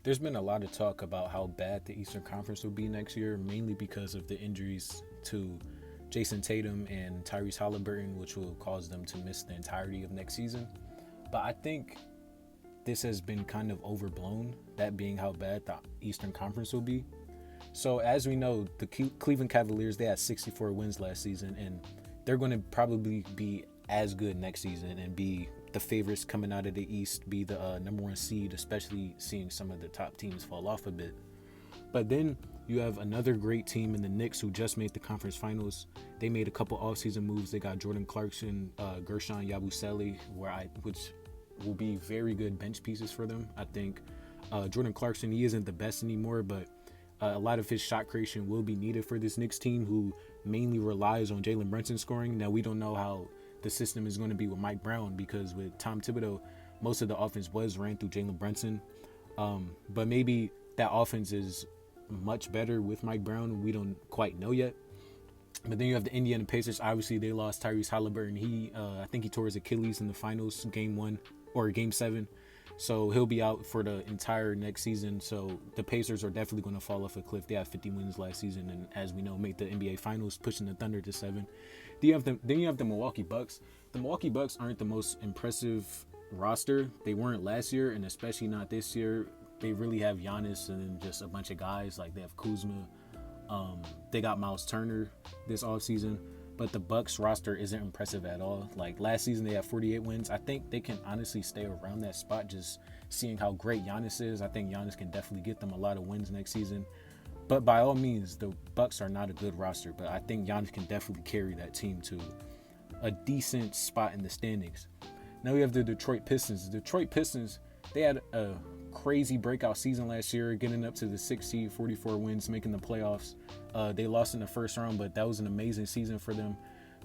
There's been a lot of talk about how bad the Eastern Conference will be next year, mainly because of the injuries to Jason Tatum and Tyrese Halliburton, which will cause them to miss the entirety of next season. But I think this has been kind of overblown, that being how bad the Eastern Conference will be. So, as we know, the Cleveland Cavaliers, they had 64 wins last season, and they're going to probably be as good next season and be the favorites coming out of the East, be the number one seed, especially seeing some of the top teams fall off a bit. But then you have another great team in the Knicks who just made the conference finals. They made a couple offseason moves. They got Jordan Clarkson, Gershon Yabusele, which will be very good bench pieces for them. I think Jordan Clarkson, he isn't the best anymore, but a lot of his shot creation will be needed for this Knicks team, who mainly relies on Jalen Brunson scoring. Now, we don't know how the system is going to be with Mike Brown, because with Tom Thibodeau, most of the offense was ran through Jalen Brunson. But maybe that offense is much better with Mike Brown. We don't quite know yet. But then you have the Indiana Pacers. Obviously, they lost Tyrese Halliburton. I think he tore his Achilles in the finals, game 7. So he'll be out for the entire next season. So the Pacers are definitely going to fall off a cliff. They had 50 wins last season, and as we know, made the NBA Finals, pushing the Thunder to 7. Then you have the Milwaukee Bucks. The Milwaukee Bucks aren't the most impressive roster. They weren't last year, and especially not this year. They really have Giannis and just a bunch of guys. Like, they have Kuzma. They got Miles Turner this offseason. But the Bucks roster isn't impressive at all. Like, last season, they had 48 wins. I think they can honestly stay around that spot, just seeing how great Giannis is. I think Giannis can definitely get them a lot of wins next season. But by all means, the Bucks are not a good roster. But I think Giannis can definitely carry that team to a decent spot in the standings. Now we have the Detroit Pistons. The Detroit Pistons, they had a crazy breakout season last year, getting up to the 6th seed, 44 wins, making the playoffs. They lost in the first round, but that was an amazing season for them.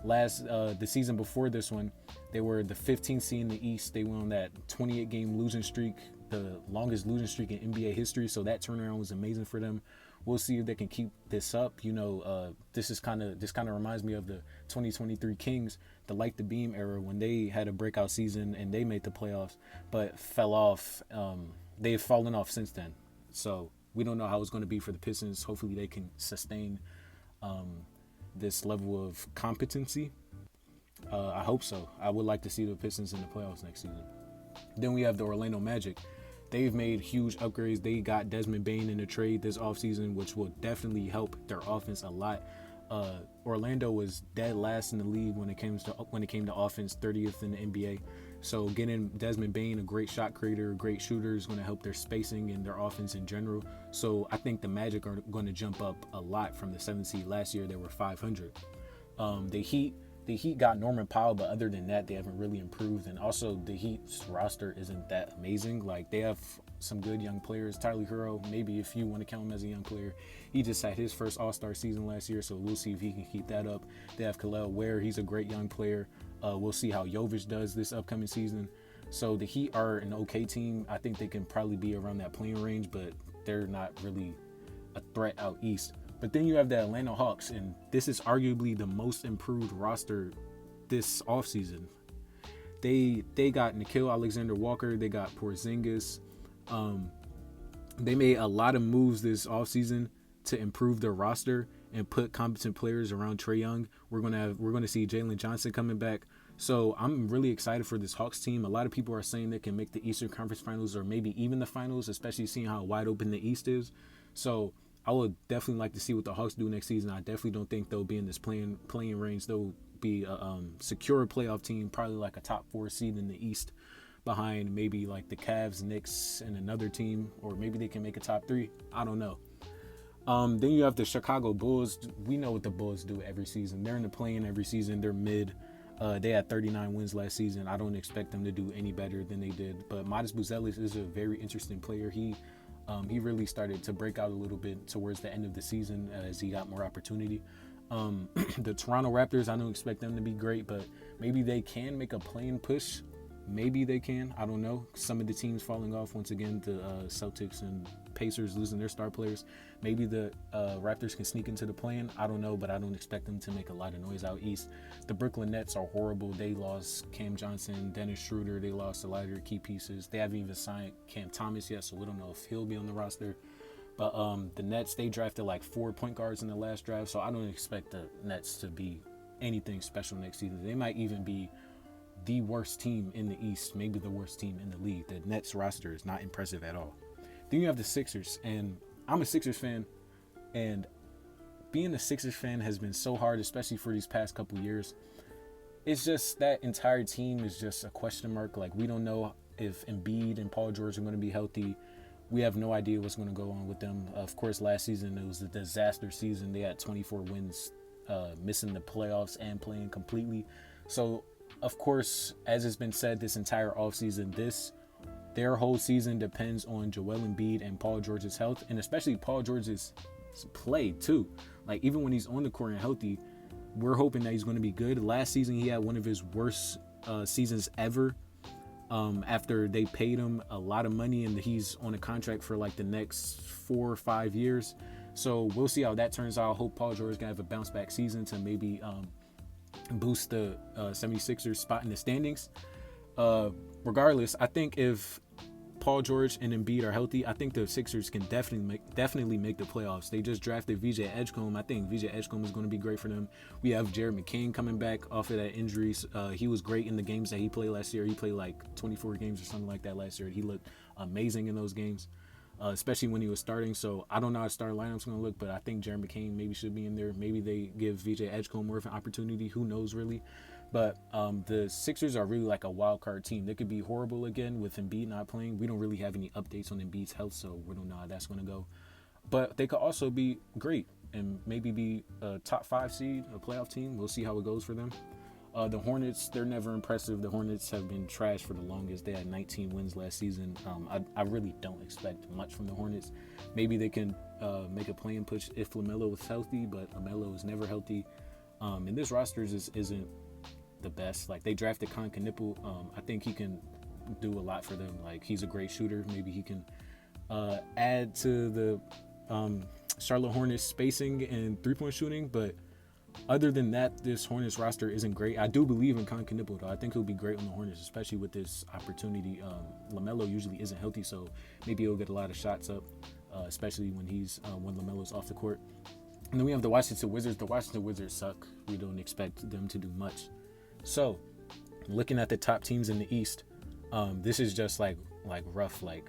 The season before this one, they were the 15th seed in the East. They went on that 28-game losing streak, the longest losing streak in NBA history. So that turnaround was amazing for them. We'll see if they can keep this up. This kind of reminds me of the 2023 Kings, the Light the Beam era, when they had a breakout season and they made the playoffs, but fell off. They've fallen off since then. So we don't know how it's going to be for the Pistons. Hopefully they can sustain this level of competency. I hope so. I would like to see the Pistons in the playoffs next season. Then we have the Orlando Magic. They've made huge upgrades. They got Desmond Bane in a trade this offseason, which will definitely help their offense a lot. Orlando was dead last in the league when it came to offense, 30th in the NBA. So getting Desmond Bane, a great shot creator, a great shooter, is going to help their spacing and their offense in general. So I think the Magic are going to jump up a lot from the 7th seed last year. They were 500. The Heat got Norman Powell, but other than that, they haven't really improved. And also, the Heat's roster isn't that amazing. Like, they have some good young players. Tyler Hero, maybe if you want to count him as a young player, he just had his first All-Star season last year, so we'll see if he can keep that up. They have Kel'el Ware. He's a great young player. We'll see how Jovic does this upcoming season. So the Heat are an okay team. I think they can probably be around that playing range, but they're not really a threat out east. But then you have the Atlanta Hawks, and this is arguably the most improved roster this offseason. They got Nickeil Alexander-Walker. They got Porzingis. They made a lot of moves this offseason to improve their roster and put competent players around Trae Young. We're gonna see Jalen Johnson coming back. So I'm really excited for this Hawks team. A lot of people are saying they can make the Eastern Conference Finals or maybe even the finals, especially seeing how wide open the East is. So I would definitely like to see what the Hawks do next season. I definitely don't think they'll be in this playing range. They'll be a secure playoff team, probably like a top 4 seed in the East, behind maybe like the Cavs, Knicks, and another team, or maybe they can make a top 3. I don't know. Then you have the Chicago Bulls. We know what the Bulls do every season. They're in the play-in every season. They're mid. They had 39 wins last season. I don't expect them to do any better than they did. But Modest Buzelis is a very interesting player. He really started to break out a little bit towards the end of the season as he got more opportunity. The Toronto Raptors, I don't expect them to be great, but maybe they can make a play-in push. Maybe they can. I don't know. Some of the teams falling off once again. The Celtics and Pacers losing their star players. Maybe the Raptors can sneak into the play-in. I don't know, but I don't expect them to make a lot of noise out east. The Brooklyn Nets are horrible. They lost Cam Johnson, Dennis Schroeder. They lost a lot of their key pieces. They haven't even signed Cam Thomas yet, so we don't know if he'll be on the roster. But the Nets, they drafted like 4 point guards in the last draft, so I don't expect the Nets to be anything special next season. They might even be the worst team in the East, maybe the worst team in the league. The Nets roster is not impressive at all. Then you have the Sixers, and I'm a Sixers fan, and being a Sixers fan has been so hard, especially for these past couple years. It's just that entire team is just a question mark. Like, we don't know if Embiid and Paul George are going to be healthy. We have no idea what's going to go on with them. Of course, last season it was a disaster season. They had 24 wins, missing the playoffs and playing completely. So, of course, as it's been said this entire offseason, their whole season depends on Joel Embiid and Paul George's health, and especially Paul George's play too. Like, even when he's on the court and healthy, we're hoping that he's going to be good. Last season, he had one of his worst seasons ever. After they paid him a lot of money, and he's on a contract for like the next 4 or 5 years. So we'll see how that turns out. I hope Paul George is going to have a bounce back season to maybe boost the 76ers spot in the standings. Regardless, I think if Paul George and Embiid are healthy, I think the Sixers can definitely make the playoffs. They just drafted VJ Edgecombe. I think VJ Edgecombe is going to be great for them. We have Jared McCain coming back off of that injury. He was great in the games that he played last year. He played like 24 games or something like that last year. He looked amazing in those games, especially when he was starting. So I don't know how the starting lineup's going to look, but I think Jared McCain maybe should be in there. Maybe they give VJ Edgecombe more of an opportunity. Who knows, really? But the Sixers are really like a wild card team. They could be horrible again with Embiid not playing. We don't really have any updates on Embiid's health, so we don't know how that's going to go. But they could also be great and maybe be a top 5 seed, a playoff team. We'll see how it goes for them. The Hornets, they're never impressive. The Hornets have been trash for the longest. They had 19 wins last season. I really don't expect much from the Hornets. Maybe they can make a play-in push if LaMelo is healthy, but LaMelo is never healthy. And this roster isn't the best. Like, they drafted Con Knipple. I think he can do a lot for them. Like, he's a great shooter. Maybe he can add to the Charlotte Hornets spacing and three-point shooting, but other than that, this Hornets roster isn't great. I do believe in Con Knipple, though. I think he'll be great on the Hornets, especially with this opportunity. LaMelo usually isn't healthy, so maybe he'll get a lot of shots up, especially when LaMelo's off the court. And then we have the Washington Wizards. The Washington Wizards suck. We don't expect them to do much. So, looking at the top teams in the East, this is just like rough. Like,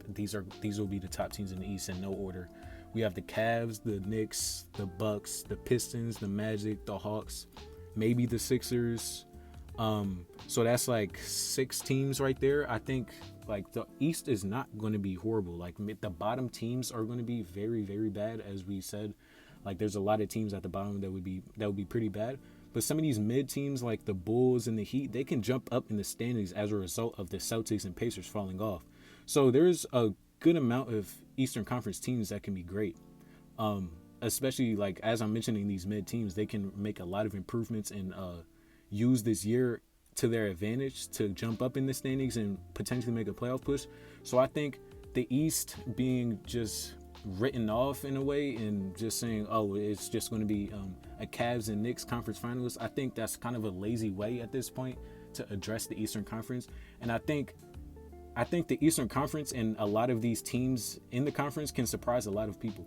these will be the top teams in the East in no order. We have the Cavs, the Knicks, the Bucks, the Pistons, the Magic, the Hawks, maybe the Sixers. So that's like 6 teams right there. I think like the East is not going to be horrible. Like, the bottom teams are going to be very, very bad, as we said. Like, there's a lot of teams at the bottom that would be pretty bad. But some of these mid teams like the Bulls and the Heat, they can jump up in the standings as a result of the Celtics and Pacers falling off. So there's a good amount of Eastern Conference teams that can be great. Especially, like, as I'm mentioning, these mid teams, they can make a lot of improvements and use this year to their advantage to jump up in the standings and potentially make a playoff push. So I think the East being just written off in a way and just saying, oh, it's just going to be a Cavs and Knicks conference finals, I think that's kind of a lazy way at this point to address the Eastern Conference. And I think the Eastern Conference and a lot of these teams in the conference can surprise a lot of people.